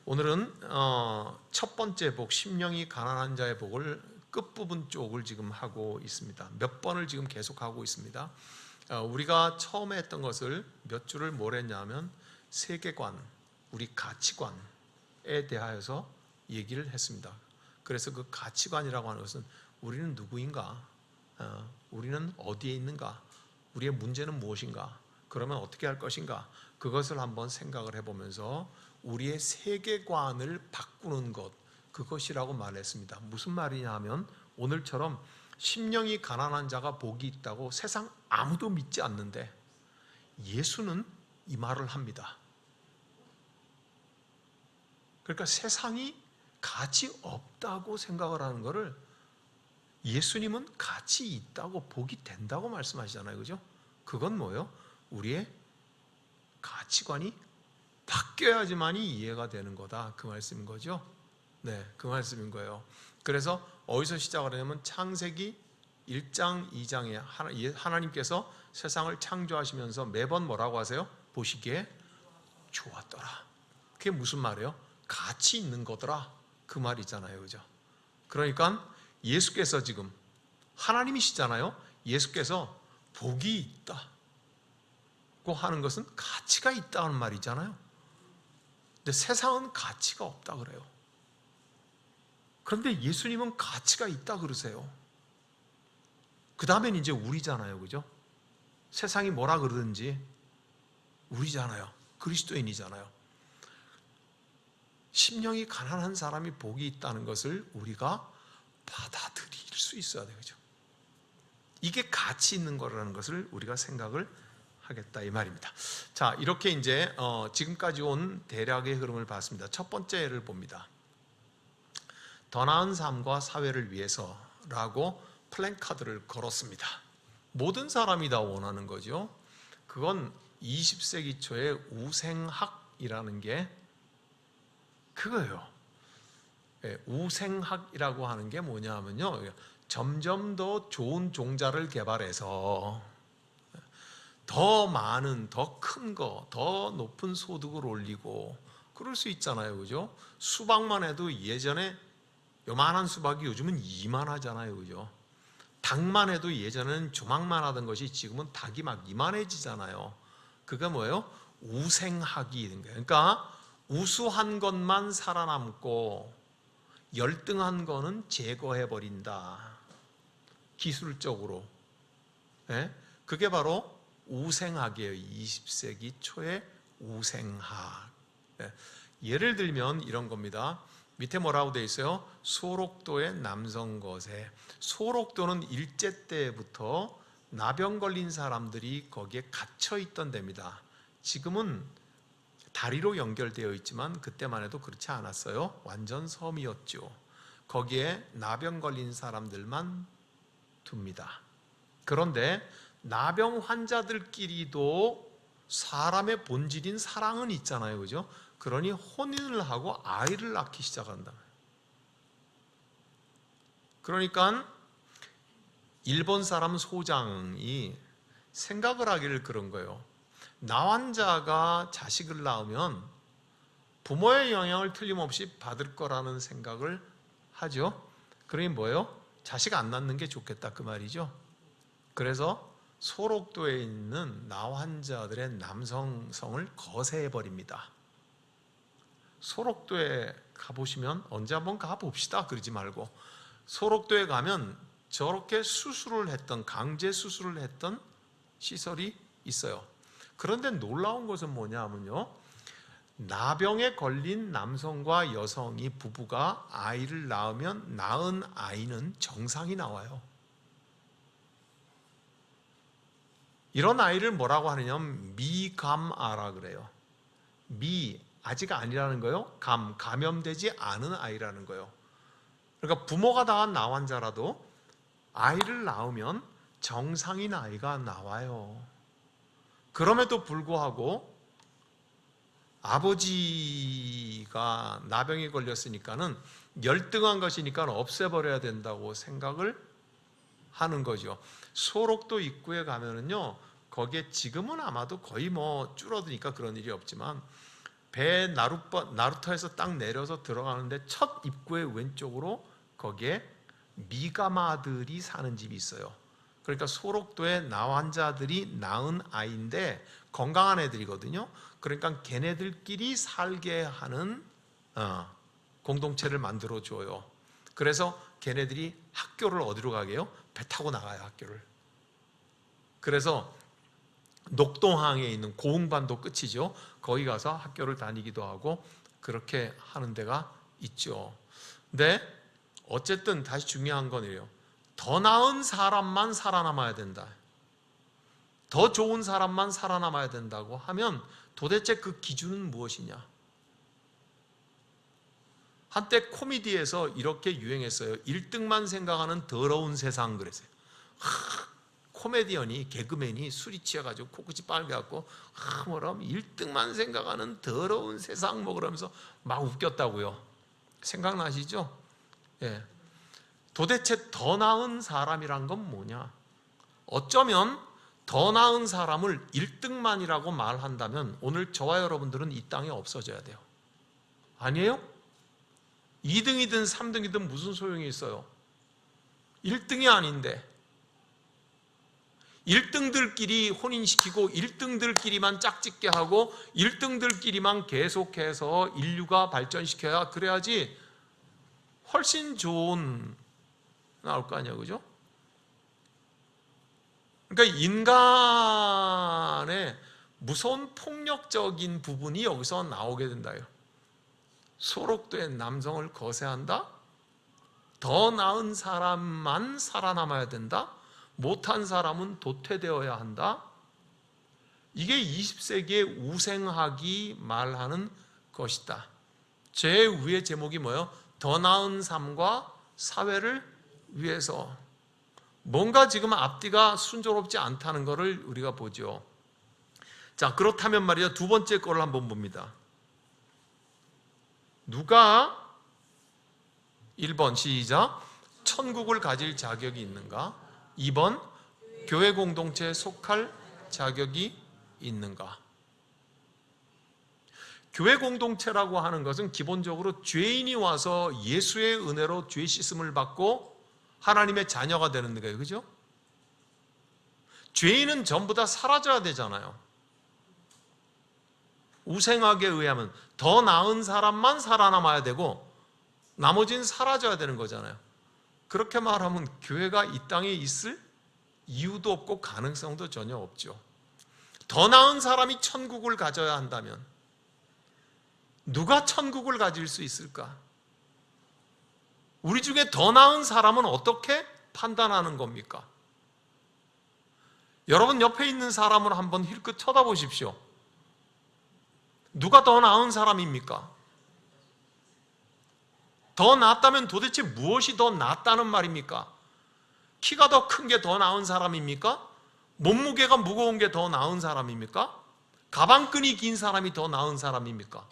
오늘은 첫 번째 복, 심령이 가난한 자의 복을 끝부분 쪽을 지금 하고 있습니다. 몇 번을 지금 계속하고 있습니다. 우리가 처음에 했던 것을 몇 주를 뭘 했냐면 세계관, 우리 가치관에 대하여서 얘기를 했습니다. 그래서 그 가치관이라고 하는 것은 우리는 누구인가? 우리는 어디에 있는가? 우리의 문제는 무엇인가? 그러면 어떻게 할 것인가? 그것을 한번 생각을 해보면서 우리의 세계관을 바꾸는 것, 그것이라고 말했습니다. 무슨 말이냐 하면 오늘처럼 심령이 가난한 자가 복이 있다고 세상 아무도 믿지 않는데 예수는 이 말을 합니다. 그러니까 세상이 가치 없다고 생각을 하는 것을 예수님은 가치 있다고 복이 된다고 말씀하시잖아요. 그죠? 그건 뭐예요? 우리의 가치관이 바뀌어야지만이 이해가 되는 거다. 그 말씀인 거죠. 네, 그 말씀인 거예요. 그래서 어디서 시작을 하냐면 창세기 1장, 2장에 하나님께서 세상을 창조하시면서 매번 뭐라고 하세요? 보시기에 좋았더라. 그게 무슨 말이에요? 가치 있는 거더라. 그 말이잖아요. 그죠? 그러니까 예수께서 지금 하나님이시잖아요. 예수께서 복이 있다고 하는 것은 가치가 있다는 말이잖아요. 근데 세상은 가치가 없다 그래요. 그런데 예수님은 가치가 있다 그러세요. 그 다음엔 이제 우리잖아요. 그죠? 세상이 뭐라 그러든지 우리잖아요. 그리스도인이잖아요. 심령이 가난한 사람이 복이 있다는 것을 우리가 받아들일 수 있어야 돼요. 그죠? 이게 가치 있는 거라는 것을 우리가 생각을 하겠다 이 말입니다. 자, 이렇게 이제 지금까지 온 대략의 흐름을 봤습니다. 첫 번째를 봅니다. 더 나은 삶과 사회를 위해서라고 플랜카드를 걸었습니다. 모든 사람이 다 원하는 거죠. 그건 20세기 초에 우생학이라는 게 그거예요. 우생학이라고 하는 게 뭐냐 하면요, 점점 더 좋은 종자를 개발해서 더 많은, 더 큰 거, 더 높은 소득을 올리고 그럴 수 있잖아요. 그죠? 수박만 해도 예전에 요만한 수박이 요즘은 이만하잖아요. 그죠? 닭만 해도 예전에는 조막만 하던 것이 지금은 닭이 막 이만해지잖아요. 그게 뭐예요? 우생학이 있는 거예요. 그러니까 우수한 것만 살아남고 열등한 거는 제거해버린다. 기술적으로. 그게 바로 우생학이에요. 20세기 초의 우생학. 예를 들면 이런 겁니다. 밑에 뭐라고 되어 있어요? 소록도의 남성거세. 소록도는 일제 때부터 나병 걸린 사람들이 거기에 갇혀 있던 데입니다. 지금은 다리로 연결되어 있지만 그때만 해도 그렇지 않았어요. 완전 섬이었죠. 거기에 나병 걸린 사람들만 둡니다. 그런데 나병 환자들끼리도 사람의 본질인 사랑은 있잖아요. 그죠? 그러니 혼인을 하고 아이를 낳기 시작한다. 그러니까 일본 사람 소장이 생각을 하기를 그런 거예요. 나 환자가 자식을 낳으면 부모의 영향을 틀림없이 받을 거라는 생각을 하죠. 그러니 뭐예요? 자식 안 낳는 게 좋겠다 그 말이죠. 그래서 소록도에 있는 나 환자들의 남성성을 거세해버립니다. 소록도에 가보시면 언제 한번 가봅시다 그러지 말고 소록도에 가면 저렇게 수술을 했던, 강제 수술을 했던 시설이 있어요. 그런데 놀라운 것은 뭐냐 하면요, 나병에 걸린 남성과 여성이 부부가 아이를 낳으면 낳은 아이는 정상이 나와요. 이런 아이를 뭐라고 하느냐면 미감아라 그래요. 아직 아니라는 거예요. 감염되지 않은 아이라는 거예요. 그러니까 부모가 다 나 환자라도 아이를 낳으면 정상인 아이가 나와요. 그럼에도 불구하고 아버지가 나병에 걸렸으니까는 열등한 것이니까 없애버려야 된다고 생각을 하는 거죠. 소록도 입구에 가면은요, 거기에 지금은 아마도 거의 뭐 줄어드니까 그런 일이 없지만 배 나루터에서 딱 내려서 들어가는데 첫 입구의 왼쪽으로 거기에 미가마들이 사는 집이 있어요. 그러니까 소록도의 나환자들이 낳은 아이인데 건강한 애들이거든요. 그러니까 걔네들끼리 살게 하는 공동체를 만들어 줘요. 그래서 걔네들이 학교를 어디로 가게 해요? 배 타고 나가요, 학교를. 그래서 녹동항에 있는 고흥반도 끝이죠. 거기 가서 학교를 다니기도 하고 그렇게 하는 데가 있죠. 근데 어쨌든 다시 중요한 건 이래요. 더 나은 사람만 살아남아야 된다. 더 좋은 사람만 살아남아야 된다고 하면 도대체 그 기준은 무엇이냐? 한때 코미디에서 이렇게 유행했어요. 1등만 생각하는 더러운 세상 그랬어요. 코미디언이, 개그맨이 술이 취해가지고 코끝이 빨개갖고 뭐라면 1등만 생각하는 더러운 세상 뭐 그러면서 막 웃겼다고요. 생각나시죠? 예. 도대체 더 나은 사람이란 건 뭐냐? 어쩌면 더 나은 사람을 1등만이라고 말한다면 오늘 저와 여러분들은 이 땅에 없어져야 돼요. 아니에요? 2등이든 3등이든 무슨 소용이 있어요? 1등이 아닌데 1등들끼리 혼인시키고 1등들끼리만 짝짓게 하고 1등들끼리만 계속해서 인류가 발전시켜야 그래야지 훨씬 좋은 나올 거 아니야, 그죠? 그러니까 인간의 무서운 폭력적인 부분이 여기서 나오게 된다요. 소록된 남성을 거세한다? 더 나은 사람만 살아남아야 된다? 못한 사람은 도태되어야 한다? 이게 20세기의 우생학이 말하는 것이다. 제 위의 제목이 뭐예요? 더 나은 삶과 사회를 위해서. 뭔가 지금 앞뒤가 순조롭지 않다는 것을 우리가 보죠. 자, 그렇다면 말이죠. 두 번째 거를 한번 봅니다. 누가 1번 시작 천국을 가질 자격이 있는가? 2번 교회 공동체에 속할 자격이 있는가? 교회 공동체라고 하는 것은 기본적으로 죄인이 와서 예수의 은혜로 죄 씻음을 받고 하나님의 자녀가 되는 거예요. 그죠? 죄인은 전부 다 사라져야 되잖아요. 우생학에 의하면 더 나은 사람만 살아남아야 되고 나머지는 사라져야 되는 거잖아요. 그렇게 말하면 교회가 이 땅에 있을 이유도 없고 가능성도 전혀 없죠. 더 나은 사람이 천국을 가져야 한다면 누가 천국을 가질 수 있을까? 우리 중에 더 나은 사람은 어떻게 판단하는 겁니까? 여러분 옆에 있는 사람을 한번 힐끗 쳐다보십시오. 누가 더 나은 사람입니까? 더 낫다면 도대체 무엇이 더 낫다는 말입니까? 키가 더 큰 게 더 나은 사람입니까? 몸무게가 무거운 게 더 나은 사람입니까? 가방끈이 긴 사람이 더 나은 사람입니까?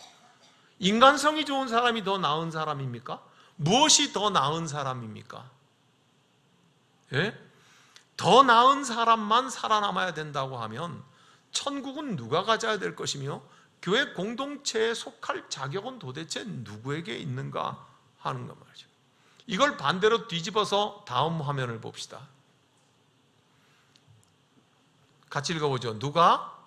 인간성이 좋은 사람이 더 나은 사람입니까? 무엇이 더 나은 사람입니까? 예? 더 나은 사람만 살아남아야 된다고 하면 천국은 누가 가져야 될 것이며 교회 공동체에 속할 자격은 도대체 누구에게 있는가 하는 것 말이죠. 이걸 반대로 뒤집어서 다음 화면을 봅시다. 같이 읽어보죠. 누가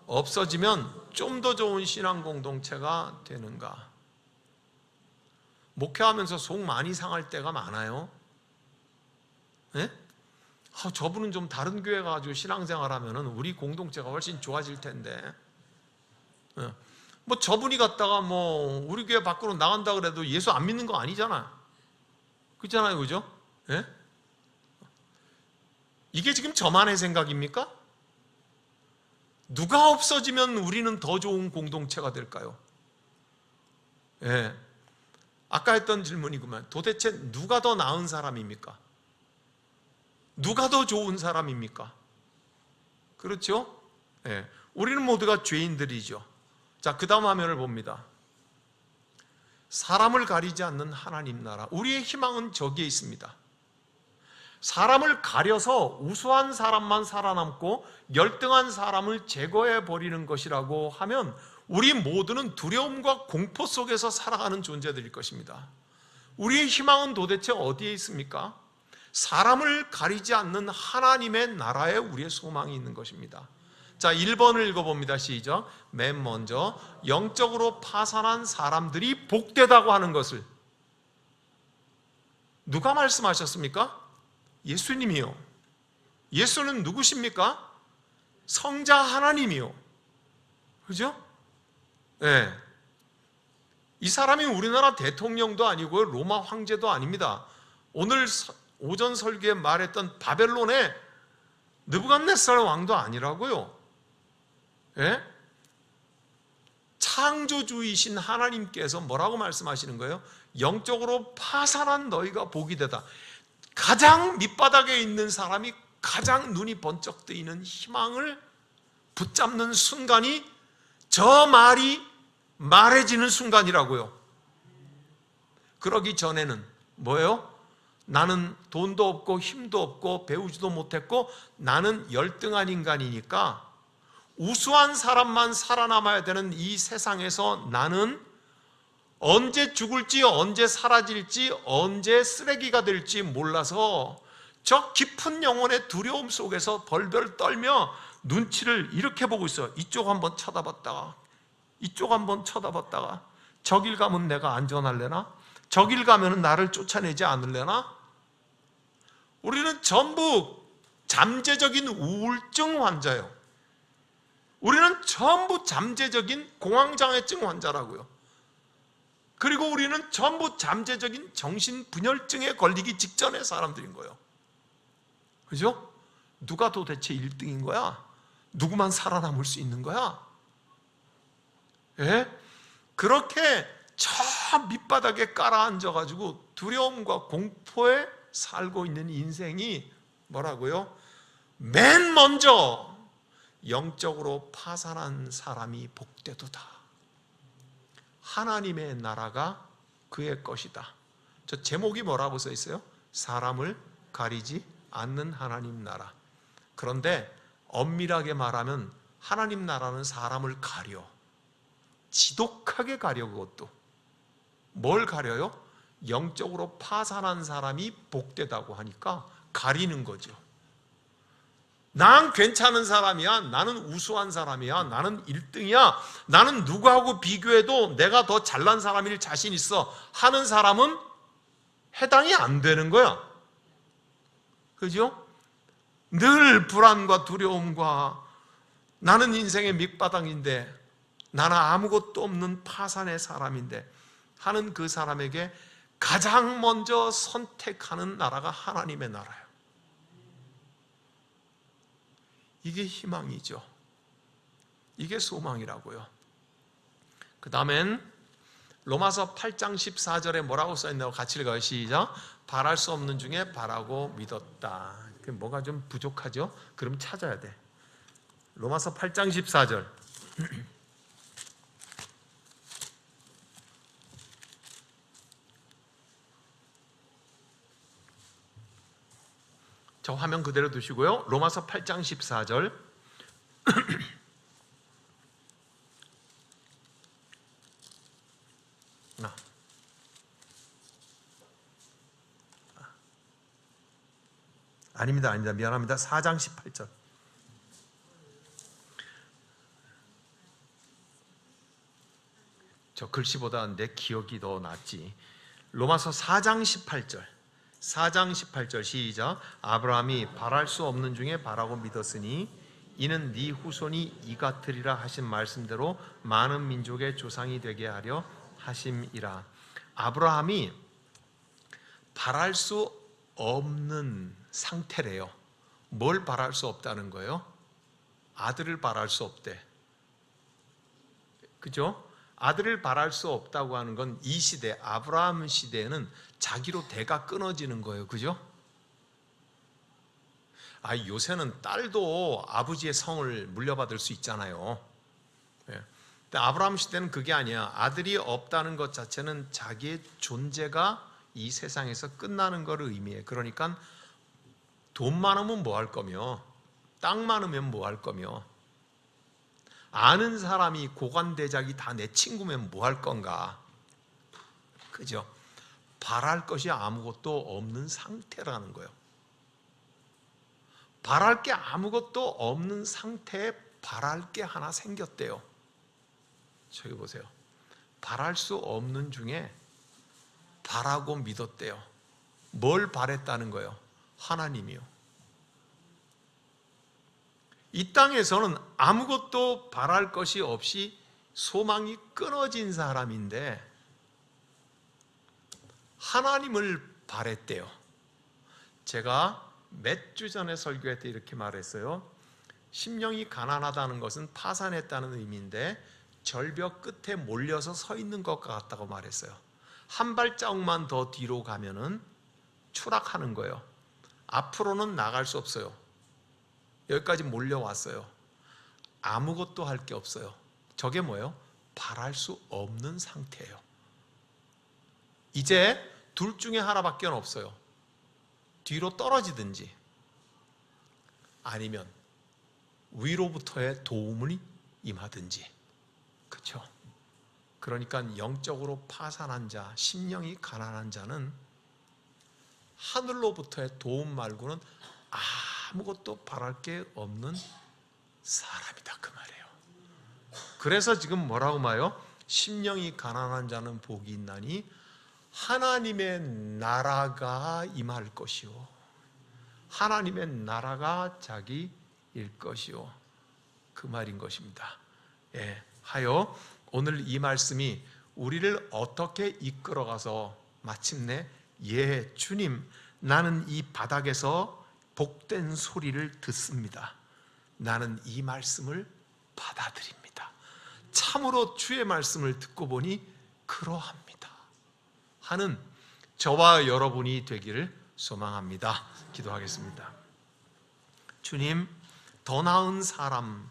없어지면 좀 더 좋은 신앙 공동체가 되는가? 목회하면서 속 많이 상할 때가 많아요. 네? 저분은 좀 다른 교회 가가지고 신앙생활 하면은 우리 공동체가 훨씬 좋아질 텐데. 네. 뭐 저분이 갔다가 뭐 우리 교회 밖으로 나간다 그래도 예수 안 믿는 거 아니잖아. 그렇잖아요, 그죠? 네? 이게 지금 저만의 생각입니까? 누가 없어지면 우리는 더 좋은 공동체가 될까요? 예. 아까 했던 질문이구만. 도대체 누가 더 나은 사람입니까? 누가 더 좋은 사람입니까? 그렇죠? 예. 우리는 모두가 죄인들이죠. 자, 그 다음 화면을 봅니다. 사람을 가리지 않는 하나님 나라. 우리의 희망은 저기에 있습니다. 사람을 가려서 우수한 사람만 살아남고 열등한 사람을 제거해 버리는 것이라고 하면 우리 모두는 두려움과 공포 속에서 살아가는 존재들일 것입니다. 우리의 희망은 도대체 어디에 있습니까? 사람을 가리지 않는 하나님의 나라에 우리의 소망이 있는 것입니다. 자, 1번을 읽어봅니다. 시작. 맨 먼저 영적으로 파산한 사람들이 복되다고 하는 것을 누가 말씀하셨습니까? 예수님이요. 예수는 누구십니까? 성자 하나님이요. 그죠? 네. 이 사람이 우리나라 대통령도 아니고 로마 황제도 아닙니다. 오늘 오전 설교에 말했던 바벨론의 느부갓네살 왕도 아니라고요. 예? 창조주이신 하나님께서 뭐라고 말씀하시는 거예요? 영적으로 파산한 너희가 복이 되다. 가장 밑바닥에 있는 사람이 가장 눈이 번쩍 뜨이는 희망을 붙잡는 순간이 저 말이 말해지는 순간이라고요. 그러기 전에는 뭐예요? 나는 돈도 없고 힘도 없고 배우지도 못했고 나는 열등한 인간이니까 우수한 사람만 살아남아야 되는 이 세상에서 나는 언제 죽을지 언제 사라질지 언제 쓰레기가 될지 몰라서 저 깊은 영혼의 두려움 속에서 벌벌 떨며 눈치를 이렇게 보고 있어요. 이쪽 한번 쳐다봤다가 이쪽 한번 쳐다봤다가 저길 가면 내가 안전할래나? 저길 가면 나를 쫓아내지 않을래나? 우리는 전부 잠재적인 우울증 환자예요. 우리는 전부 잠재적인 공황장애증 환자라고요. 그리고 우리는 전부 잠재적인 정신분열증에 걸리기 직전의 사람들인 거예요. 그죠? 누가 도대체 1등인 거야? 누구만 살아남을 수 있는 거야? 예? 그렇게 저 밑바닥에 깔아앉아가지고 두려움과 공포에 살고 있는 인생이 뭐라고요? 맨 먼저 영적으로 파산한 사람이 복되도다. 하나님의 나라가 그의 것이다. 저 제목이 뭐라고 써 있어요? 사람을 가리지 않는 하나님 나라. 그런데 엄밀하게 말하면 하나님 나라는 사람을 가려. 지독하게 가려. 그것도 뭘 가려요? 영적으로 파산한 사람이 복되다고 하니까 가리는 거죠. 난 괜찮은 사람이야. 나는 우수한 사람이야. 나는 1등이야. 나는 누구하고 비교해도 내가 더 잘난 사람일 자신 있어 하는 사람은 해당이 안 되는 거야. 그죠? 늘 불안과 두려움과 나는 인생의 밑바닥인데 나는 아무것도 없는 파산의 사람인데 하는 그 사람에게 가장 먼저 선택하는 나라가 하나님의 나라예요. 이게 희망이죠. 이게 소망이라고요. 그 다음엔 로마서 8장 14절에 뭐라고 써있나요? 같이 읽어요. 시작. 바랄 수 없는 중에 바라고 믿었다. 뭐가 좀 부족하죠? 그럼 찾아야 돼. 로마서 8장 14절. 저 화면 그대로 두시고요. 로마서 8장 14절. 아닙니다. 미안합니다. 4장 18절. 저 글씨보다 내 기억이 더 낫지. 로마서 4장 18절. 4장 18절 시작. 아브라함이 바랄 수 없는 중에 바라고 믿었으니 이는 네 후손이 이 같으리라 하신 말씀대로 많은 민족의 조상이 되게 하려 하심이라. 아브라함이 바랄 수 없는 상태래요. 뭘 바랄 수 없다는 거예요? 아들을 바랄 수 없대. 그죠? 아들을 바랄 수 없다고 하는 건 이 시대, 아브라함 시대에는 자기로 대가 끊어지는 거예요. 그죠? 요새는 딸도 아버지의 성을 물려받을 수 있잖아요. 근데 아브라함 시대는 그게 아니야. 아들이 없다는 것 자체는 자기의 존재가 이 세상에서 끝나는 걸 의미해. 그러니까 돈 많으면 뭐 할 거며, 땅 많으면 뭐 할 거며, 아는 사람이 고관대작이 다 내 친구면 뭐 할 건가? 그죠? 바랄 것이 아무것도 없는 상태라는 거예요. 바랄 게 아무것도 없는 상태에 바랄 게 하나 생겼대요. 저기 보세요. 바랄 수 없는 중에 바라고 믿었대요. 뭘 바랬다는 거예요? 하나님이요. 이 땅에서는 아무것도 바랄 것이 없이 소망이 끊어진 사람인데 하나님을 바랬대요. 제가 몇 주 전에 설교할 때 이렇게 말했어요. 심령이 가난하다는 것은 파산했다는 의미인데 절벽 끝에 몰려서 서 있는 것 같다고 말했어요. 한 발자국만 더 뒤로 가면은 추락하는 거예요. 앞으로는 나갈 수 없어요. 여기까지 몰려왔어요. 아무것도 할 게 없어요. 저게 뭐예요? 바랄 수 없는 상태예요. 이제 둘 중에 하나밖에 없어요. 뒤로 떨어지든지 아니면 위로부터의 도움이 임하든지. 그렇죠? 그러니까 영적으로 파산한 자, 심령이 가난한 자는 하늘로부터의 도움 말고는 아무것도 바랄 게 없는 사람이다 그 말이에요. 그래서 지금 뭐라고 말해요? 심령이 가난한 자는 복이 있나니 하나님의 나라가 임할 것이요 하나님의 나라가 자기일 것이요 그 말인 것입니다. 예, 하여 오늘 이 말씀이 우리를 어떻게 이끌어가서 마침내 예 주님 나는 이 바닥에서 복된 소리를 듣습니다. 나는 이 말씀을 받아들입니다. 참으로 주의 말씀을 듣고 보니 그러합니다 하는 저와 여러분이 되기를 소망합니다. 기도하겠습니다. 주님, 더 나은 사람,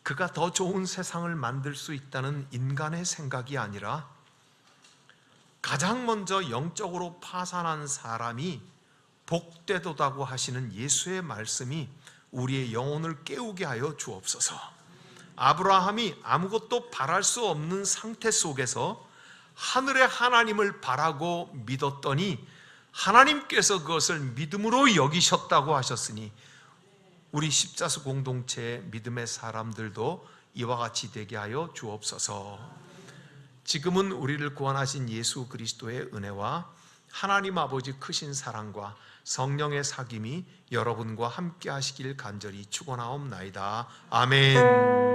그가 더 좋은 세상을 만들 수 있다는 인간의 생각이 아니라 가장 먼저 영적으로 파산한 사람이 복되도다고 하시는 예수의 말씀이 우리의 영혼을 깨우게 하여 주옵소서. 아브라함이 아무것도 바랄 수 없는 상태 속에서 하늘의 하나님을 바라고 믿었더니 하나님께서 그것을 믿음으로 여기셨다고 하셨으니 우리 십자수 공동체의 믿음의 사람들도 이와 같이 되게 하여 주옵소서. 지금은 우리를 구원하신 예수 그리스도의 은혜와 하나님 아버지 크신 사랑과 성령의 사귐이 여러분과 함께 하시길 간절히 축원하옵나이다. 아멘.